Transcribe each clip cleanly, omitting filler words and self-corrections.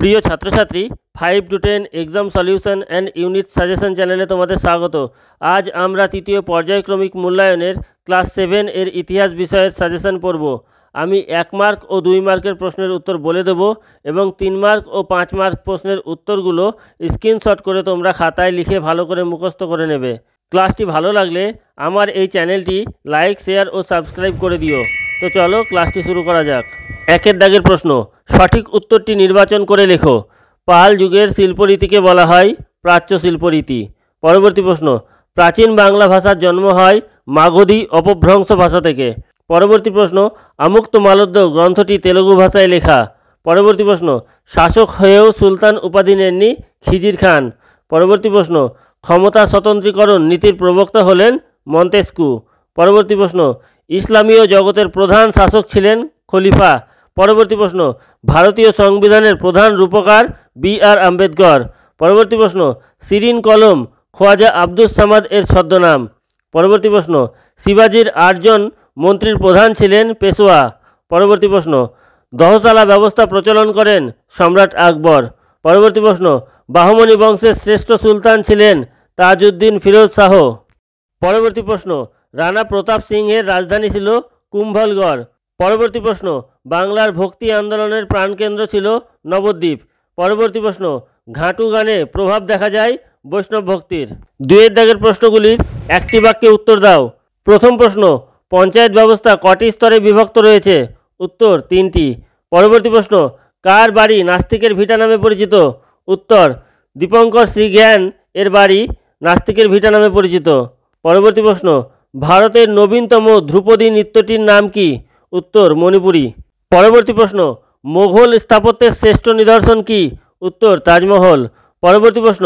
প্রিয় ছাত্রছাত্রী, 5 to 10 exam solution and unit suggestion চ্যানেলে তোমাদের স্বাগত। আজ আমরা তৃতীয় পর্যায়ক্রমিক মূল্যায়নের ক্লাস 7 এর ইতিহাস বিষয়ের সাজেশন পড়ব। আমি 1 মার্ক ও 2 মার্কের প্রশ্নের উত্তর বলে দেব এবং 3 মার্ক ও 5 মার্ক প্রশ্নের উত্তরগুলো স্ক্রিনশট করে তোমরা খাতায় লিখে ভালো করে মুখস্থ করে নেবে। ক্লাসটি ভালো লাগলে আমার এই চ্যানেলটি লাইক, শেয়ার ও সাবস্ক্রাইব করে দিও। তো চলো ক্লাসটি শুরু করা যাক। 1 দাগের প্রশ্ন, সঠিক উত্তরটি নির্বাচন করে লেখো। পাল যুগের শিল্পরীতিকে বলা হয় প্রাচ্য শিল্পরীতি। পরবর্তী প্রশ্ন, প্রাচীন বাংলা ভাষার জন্ম হয় মাগধী অপভ্রংশ ভাষা থেকে। পরবর্তী প্রশ্ন, আমুক্ত মালদ্য গ্রন্থটি তেলুগু ভাষায় লেখা। পরবর্তী প্রশ্ন, শাসক হয়েও সুলতান উপাধি নেননি খিজির খান। পরবর্তী প্রশ্ন, ক্ষমতা স্বতন্ত্রীকরণ নীতির প্রবক্তা হলেন মন্তেস্কু। পরবর্তী প্রশ্ন, ইসলামীয় জগতের প্রধান শাসক ছিলেন খলিফা। পরবর্তী প্রশ্ন, ভারতীয় সংবিধানের প্রধান রূপকার বি.আর. আম্বেদকর। পরবর্তী প্রশ্ন, শিরিন কলম খোয়াজা আব্দুস সামাদ এর ছদ্মনাম। পরবর্তী প্রশ্ন, শিবাজির 8 জন মন্ত্রীর প্রধান ছিলেন পেশোয়া। পরবর্তী প্রশ্ন, দহশালা ব্যবস্থা প্রচলন করেন সম্রাট আকবর। পরবর্তী প্রশ্ন, বাহমনি বংশের শ্রেষ্ঠ সুলতান ছিলেন তাজউদ্দিন ফিরোজ শাহ। পরবর্তী প্রশ্ন, রানা প্রতাপ সিংহের রাজধানী ছিল কুম্ভলগড়। পরবর্তী প্রশ্ন, বাংলার ভক্তি আন্দোলনের প্রাণকেন্দ্র ছিল নবদ্বীপ। পরবর্তী প্রশ্ন, ঘাটু গানে প্রভাব দেখা যায় বৈষ্ণব ভক্তির। 2 দাগের প্রশ্নগুলির একটি বাক্যে উত্তর দাও। প্রথম প্রশ্ন, পঞ্চায়েত ব্যবস্থা কটি স্তরে বিভক্ত রয়েছে? উত্তর 3টি। পরবর্তী প্রশ্ন, কার বাড়ি নাস্তিকের ভিটা নামে পরিচিত? উত্তর দীপঙ্কর শ্রীজ্ঞান এর বাড়ি নাস্তিকের ভিটা নামে পরিচিত। পরবর্তী প্রশ্ন, ভারতের নবীনতম ধ্রুপদী নৃত্যটির নাম কি? উত্তর মণিপুরী। পরবর্তী প্রশ্ন, মোঘল স্থাপত্যের শ্রেষ্ঠ নিদর্শন কি? উত্তর তাজমহল। পরবর্তী প্রশ্ন,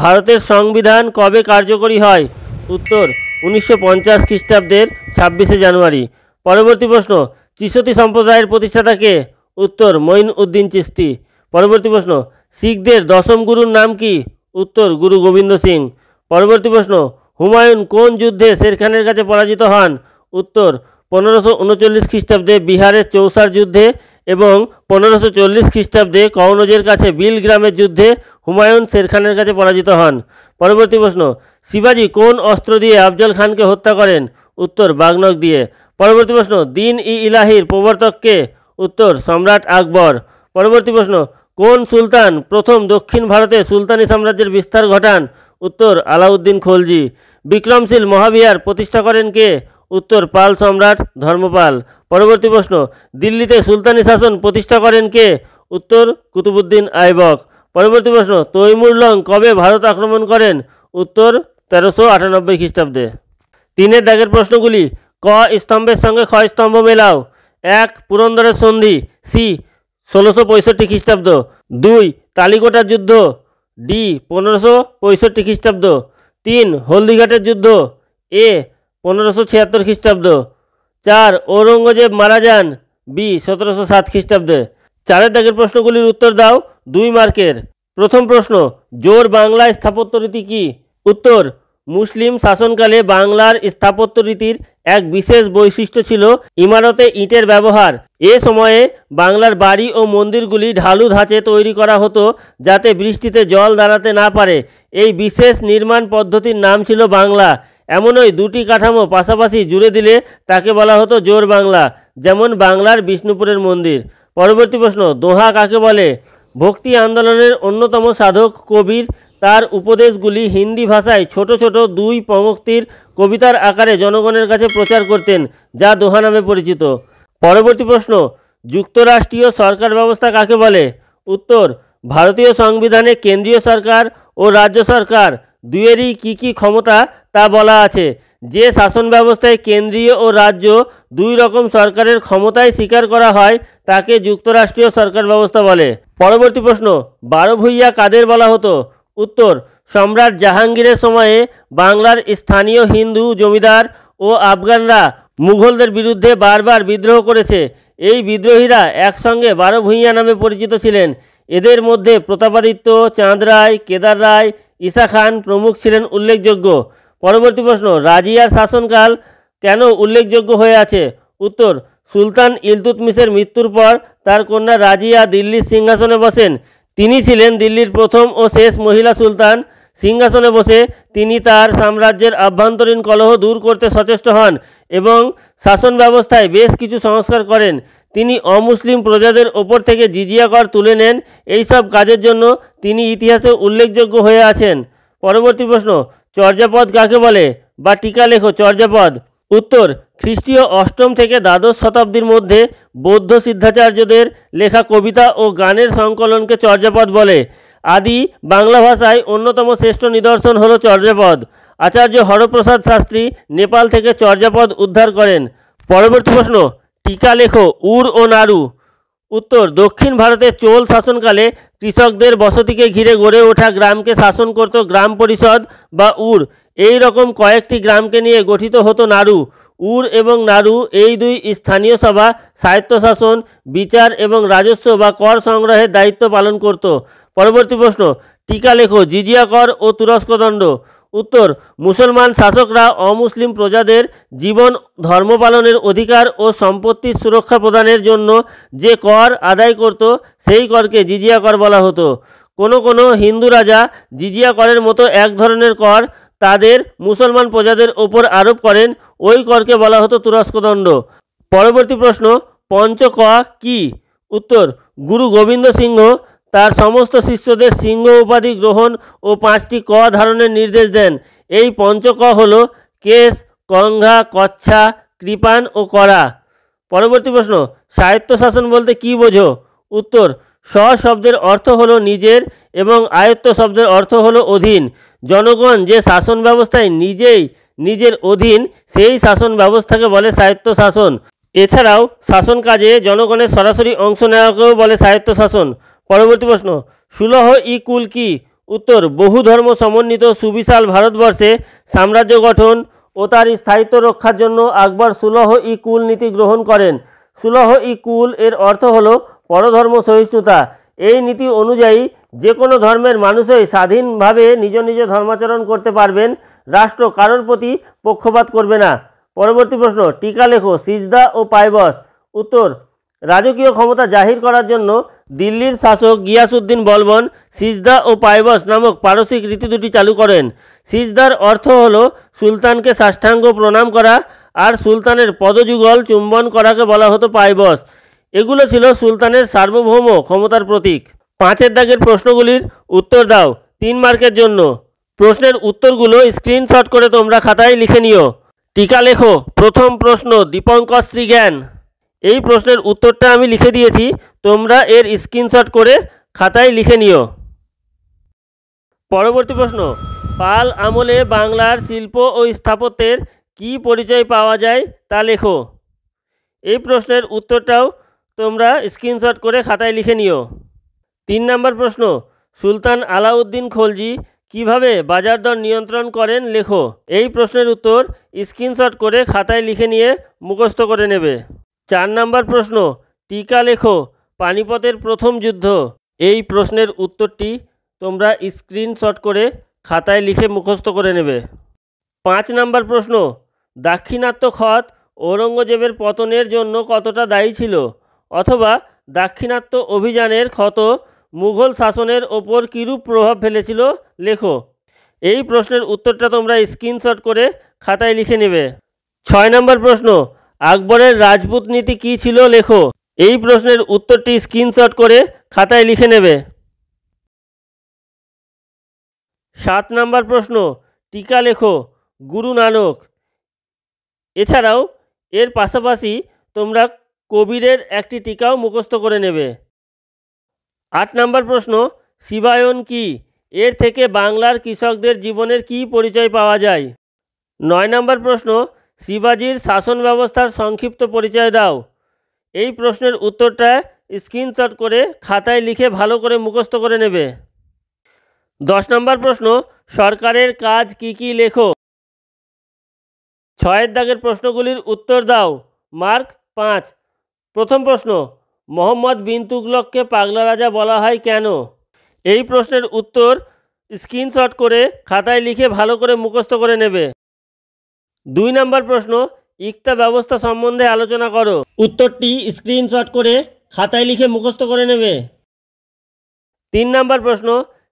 ভারতের সংবিধান কবে কার্যকরী হয়? উত্তর 1950 খ্রিস্টাব্দের 26শে জানুয়ারি। পরবর্তী প্রশ্ন, চিশতী সম্প্রদায়ের প্রতিষ্ঠাতা কে? উত্তর মঈন উদ্দিন চিশতি। পরবর্তী প্রশ্ন, শিখদের দশম গুরুর নাম কি? উত্তর গুরু গোবিন্দ সিং। পরবর্তী প্রশ্ন, হুমায়ুন কোন যুদ্ধে শের খানের কাছে পরাজিত হন? উত্তর 1539 খ্রিস্টাব্দে বিহারের চৌসার যুদ্ধে এবং 1540 খ্রিস্টাব্দে কনৌজের কাছে বিল গ্রামের যুদ্ধে হুমায়ুন শের খানের কাছে পরাজিত হন। পরবর্তী প্রশ্ন, শিবাজি কোন অস্ত্র দিয়ে আফজল খানকে হত্যা করেন? উত্তর বাগনক দিয়ে। পরবর্তী প্রশ্ন, দিন-ই-ইলাহির প্রবর্তক কে? উত্তর সম্রাট আকবর। পরবর্তী প্রশ্ন, কোন সুলতান প্রথম দক্ষিণ ভারতে সুলতানি সাম্রাজ্যের বিস্তার ঘটান? উত্তর আলাউদ্দিন খলজি। বিক্রমশীল মহাবিহার প্রতিষ্ঠা করেন কে? উত্তর পাল সম্রাট ধর্মপাল। পরবর্তী প্রশ্ন, দিল্লিতে সুলতানি শাসন প্রতিষ্ঠা করেন কে? উত্তর কুতুবুদ্দিন আইবক। পরবর্তী প্রশ্ন, তৈমুর লং কবে ভারত আক্রমণ করেন? উত্তর 1398 খ্রিস্টাব্দে। 3 দাগের প্রশ্নগুলি, ক স্তম্ভের সঙ্গে খ স্তম্ভ মেলাও। 1 পুরন্দরের সন্ধি, সি 1665 খ্রিস্টাব্দ। 2 তালিকোটার যুদ্ধ, ডি 1565 খ্রিস্টাব্দ। 3 হলদিঘাটের যুদ্ধ, এ 1576 খ্রিস্টাব্দ। 4 ঔরঙ্গজেব মারা যান, বি 1707 খ্রিস্টাব্দে। 4 দাগের প্রশ্নগুলির উত্তর দাও 2 মার্কের। প্রথম প্রশ্ন, জোর বাংলা স্থাপত্য রীতি কি? উত্তর মুসলিম শাসনকালে বাংলার স্থাপত্য রীতির এক বিশেষ বৈশিষ্ট্য ছিল ইমারতে ইটের ব্যবহার। এ সময়ে বাংলার বাড়ি ও মন্দিরগুলি ঢালু ধাঁচে তৈরি করা হতো যাতে বৃষ্টিতে জল দাঁড়াতে না পারে। এই বিশেষ নির্মাণ পদ্ধতির নাম ছিল বাংলা। এমনই 2টি কাঠামো পাশাপাশি জুড়ে দিলে তাকে বলা হতো জোর বাংলা, যেমন বাংলার বিষ্ণুপুরের মন্দির। পরবর্তী প্রশ্ন, দোহা কাকে বলে? ভক্তি আন্দোলনের অন্যতম সাধক কবির তার উপদেশগুলি হিন্দি ভাষায় ছোট ছোট 2 পঙ্ক্তির কবিতার আকারে জনগণের কাছে প্রচার করতেন, যা দোহা নামে পরিচিত। পরবর্তী প্রশ্ন, যুক্তরাষ্ট্রীয় সরকার ব্যবস্থা কাকে বলে? উত্তর ভারতীয় সংবিধানে কেন্দ্রীয় সরকার ও রাজ্য সরকার দুয়েরই কী কী ক্ষমতা তা বলা আছে। যে শাসন ব্যবস্থায় কেন্দ্রীয় ও রাজ্য 2 রকম সরকারের ক্ষমতায় স্বীকার করা হয় তাকে যুক্তরাষ্ট্রীয় সরকার ব্যবস্থা বলে। পরবর্তী প্রশ্ন, 12 ভূঁইয়া কাদের বলা হতো? উত্তর সম্রাট জাহাঙ্গীরের সময়ে বাংলার স্থানীয় হিন্দু জমিদার ও আফগানরা মুঘলদের বিরুদ্ধে বারবার বিদ্রোহ করেছে। এই বিদ্রোহীরা একসঙ্গে 12 ভূঁইয়া নামে পরিচিত ছিলেন। এদের মধ্যে প্রতাপাদিত্য, চাঁদ রায়, কেদার রায়, ঈসা খান প্রমুখ ছিলেন উল্লেখযোগ্য। পরবর্তী প্রশ্ন, রাজিয়ার শাসনকাল কেন উল্লেখযোগ্য হয়ে আছে? উত্তর সুলতান ইলতুৎমিশের মৃত্যুর পর তার কন্যা রাজিয়া দিল্লির সিংহাসনে বসেন। তিনি ছিলেন দিল্লির প্রথম ও শেষ মহিলা সুলতান। সিংহাসনে বসে তিনি তার সাম্রাজ্যের আভ্যন্তরীণ কলহ দূর করতে সচেষ্ট হন এবং শাসন ব্যবস্থায় বেশ কিছু সংস্কার করেন। তিনি অমুসলিম প্রজাদের ওপর থেকে জিজিয়া কর তুলে নেন। এই সব কাজের জন্য তিনি ইতিহাসে উল্লেখযোগ্য হয়ে আছেন। পরবর্তী প্রশ্ন, চর্যাপদ কাকে বলে বা টিকা লেখো চর্যাপদ। উত্তর, খ্রিস্টীয় অষ্টম থেকে দ্বাদশ শতাব্দীর মধ্যে বৌদ্ধ সিদ্ধাচার্যদের লেখা কবিতা ও গানের সংকলনকে চর্যাপদ বলে। আদি বাংলা ভাষায় অন্যতম শ্রেষ্ঠ নিদর্শন হল চর্যাপদ। আচার্য হরপ্রসাদ শাস্ত্রী নেপাল থেকে চর্যাপদ উদ্ধার করেন। পরবর্তী প্রশ্ন, টিকা লেখো উড় ও নাড়ু। উত্তর, দক্ষিণ ভারতের চোল শাসনকালে কৃষকদের বসতিকে ঘিরে গড়ে ওঠা গ্রামকে শাসন করত গ্রাম পরিষদ বা উড়। এই রকম কয়েকটি গ্রামকে নিয়ে গঠিত হতো নাড়ু। উড় এবং নাড়ু এই দুই স্থানীয় সভা স্বায়ত্তশাসন, বিচার এবং রাজস্ব বা কর সংগ্রহের দায়িত্ব পালন করত। পরবর্তী প্রশ্ন, টিকা লেখো জিজিয়া কর ও তুরস্কদণ্ড। উত্তর, মুসলমান শাসকরা অমুসলিম প্রজাদের জীবন, ধর্ম পালনের অধিকার ও সম্পত্তির সুরক্ষা প্রদানের জন্য যে কর আদায় করত সেই করকে জিজিয়া কর বলা হতো। কোনো হিন্দু রাজা জিজিয়া করের মতো এক ধরনের কর তাদের মুসলমান প্রজাদের ওপর আরোপ করেন। ওই করকে বলা হতো তুরস্কদণ্ড। পরবর্তী প্রশ্ন, পঞ্চক কি? উত্তর, গুরু গোবিন্দ সিংহ তার সমস্ত শিষ্যদের সিংহ উপাধি গ্রহণ ও 5টি ক ধারণের নির্দেশ দেন। এই পঞ্চক হল কেশ, কঙ্ঘা, কচ্ছা, কৃপান ও করা। পরবর্তী প্রশ্ন, স্বায়ত্তশাসন বলতে কি বোঝো? উত্তর, স্ব শব্দের অর্থ হলো নিজের এবং আয়ত্ত শব্দের অর্থ হলো অধীন। জনগণ যে শাসন ব্যবস্থায় নিজেই নিজের অধীন সেই শাসন ব্যবস্থাকে বলে স্বায়ত্তশাসন। এছাড়াও শাসন কাজে জনগণের সরাসরি অংশ নেওয়াকেও বলে স্বায়ত্তশাসন। পরবর্তী প্রশ্ন, সুলহ ই কুল কি? উত্তর, বহু ধর্ম সমন্বিত সুবিশাল ভারতবর্ষে সাম্রাজ্য গঠন ও তার স্থায়িত্ব রক্ষার জন্য আকবর সুলহ ই কুল নীতি গ্রহণ করেন। সুলহ ই কুল এর অর্থ হল পরধর্ম সহিষ্ণুতা। এই নীতি অনুযায়ী যে কোনো ধর্মের মানুষই স্বাধীনভাবে নিজ নিজ ধর্মাচরণ করতে পারবেন। রাষ্ট্র কারোর প্রতি পক্ষপাত করবে না। পরবর্তী প্রশ্ন, টিকা লেখো সিজদা ও পায়বস। উত্তর, রাজকীয় ক্ষমতা জাহির করার জন্য দিল্লির শাসক গিয়াসউদ্দিন বলবন সিজদা ও পায়বস নামক পারসিক রীতি দুটি চালু করেন। সিজদার অর্থ হল সুলতানকে সাষ্টাঙ্গ প্রণাম করা, আর সুলতানের পদযুগল চুম্বন করাকে বলা হতো পায়বস। এগুলো ছিল সুলতানের সার্বভৌম ক্ষমতার প্রতীক। 5 দাগের প্রশ্নগুলির উত্তর দাও 3 মার্কের জন্য। প্রশ্নের উত্তরগুলো স্ক্রিনশট করে তোমরা খাতায় লিখে নিও। টিকা লেখো। প্রথম প্রশ্ন, দীপঙ্কর শ্রীজ্ঞান। এই প্রশ্নের উত্তরটা আমি লিখে দিয়েছি, তোমরা এর স্ক্রিনশট করে খাতায় লিখে নিও। পরবর্তী প্রশ্ন, পাল আমলে বাংলার শিল্প ও স্থাপত্যের কি পরিচয় পাওয়া যায় তা লেখো। এই প্রশ্নের উত্তরটাও তোমরা স্ক্রিনশট করে খাতায় লিখে নিও। 3 নম্বর প্রশ্ন, সুলতান আলাউদ্দিন খলজি কিভাবে বাজার দর নিয়ন্ত্রণ করেন লেখো। এই প্রশ্নের উত্তর স্ক্রিনশট করে খাতায় লিখে নিয়ে মুখস্থ করে নেবে। 4 নম্বর প্রশ্ন, টিকা লেখো পানিপথের প্রথম যুদ্ধ। এই প্রশ্নের উত্তরটি তোমরা স্ক্রিনশট করে খাতায় লিখে মুখস্থ করে নেবে। 5 নম্বর প্রশ্ন, দাক্ষিণাত্য খত ঔরঙ্গজেবের পতনের জন্য কতটা দায়ী ছিল, অথবা দাক্ষিণাত্য অভিযানের ক্ষত মুঘল শাসনের ওপর কীরূপ প্রভাব ফেলেছিল লেখো। এই প্রশ্নের উত্তরটা তোমরা স্ক্রিনশট করে খাতায় লিখে নেবে। 6 নম্বর প্রশ্ন, আকবরের রাজপুত নীতি কী ছিল লেখো। এই প্রশ্নের উত্তরটি স্ক্রিনশট করে খাতায় লিখে নেবে। 7 নম্বর প্রশ্ন, টিকা লেখো গুরু নানক। এছাড়াও এর পাশাপাশি তোমরা কবিরের একটি টিকাও মুখস্থ করে নেবে। 8 নম্বর প্রশ্ন, শিবায়ন কি? এর থেকে বাংলার কৃষকদের জীবনের কি পরিচয় পাওয়া যায়। 9 নম্বর প্রশ্ন, শিবাজির শাসন ব্যবস্থার সংক্ষিপ্ত পরিচয় দাও। এই প্রশ্নের উত্তরটা স্ক্রিনশট করে খাতায় লিখে ভালো করে মুখস্থ করে নেবে। 10 নম্বর প্রশ্ন, সরকারের কাজ কি কি লেখো। 6 দাগের প্রশ্নগুলির উত্তর দাও। মার্ক 5। প্রথম প্রশ্ন, মোহাম্মদ বিন তুগলককে পাগলা রাজা বলা হয় কেন? এই প্রশ্নের উত্তর স্ক্রিনশট করে খাতায় লিখে ভালো করে মুখস্থ করে নেবে। 2 নম্বর প্রশ্ন, ইক্তা ব্যবস্থা সম্বন্ধে আলোচনা করো। উত্তরটি স্ক্রিনশট করে খাতায় লিখে মুখস্থ করে নেবে। 3 নম্বর প্রশ্ন,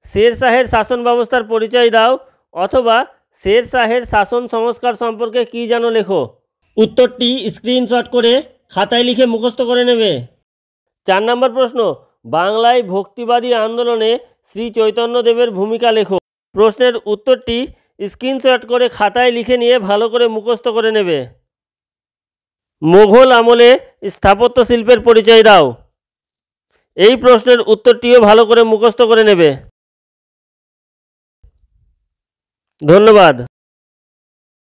শের শাহের শাসন ব্যবস্থার পরিচয় দাও অথবা শের শাহের শাসন সংস্কার সম্পর্কে কী জানো লেখো। উত্তরটি স্ক্রিনশট করে খাতায় লিখে মুখস্থ করে নেবে। 4 নম্বর প্রশ্ন, বাংলায় ভক্তিবাদী আন্দোলনে শ্রী চৈতন্যদেবের ভূমিকা লেখো। প্রশ্নের উত্তরটি স্ক্রিনশট করে খাতায় লিখে নিয়ে ভালো করে মুখস্থ করে নেবে। মোগল আমলে স্থাপত্য শিল্পের পরিচয় দাও। এই প্রশ্নের উত্তরটিও ভালো করে মুখস্থ করে নেবে। ধন্যবাদ।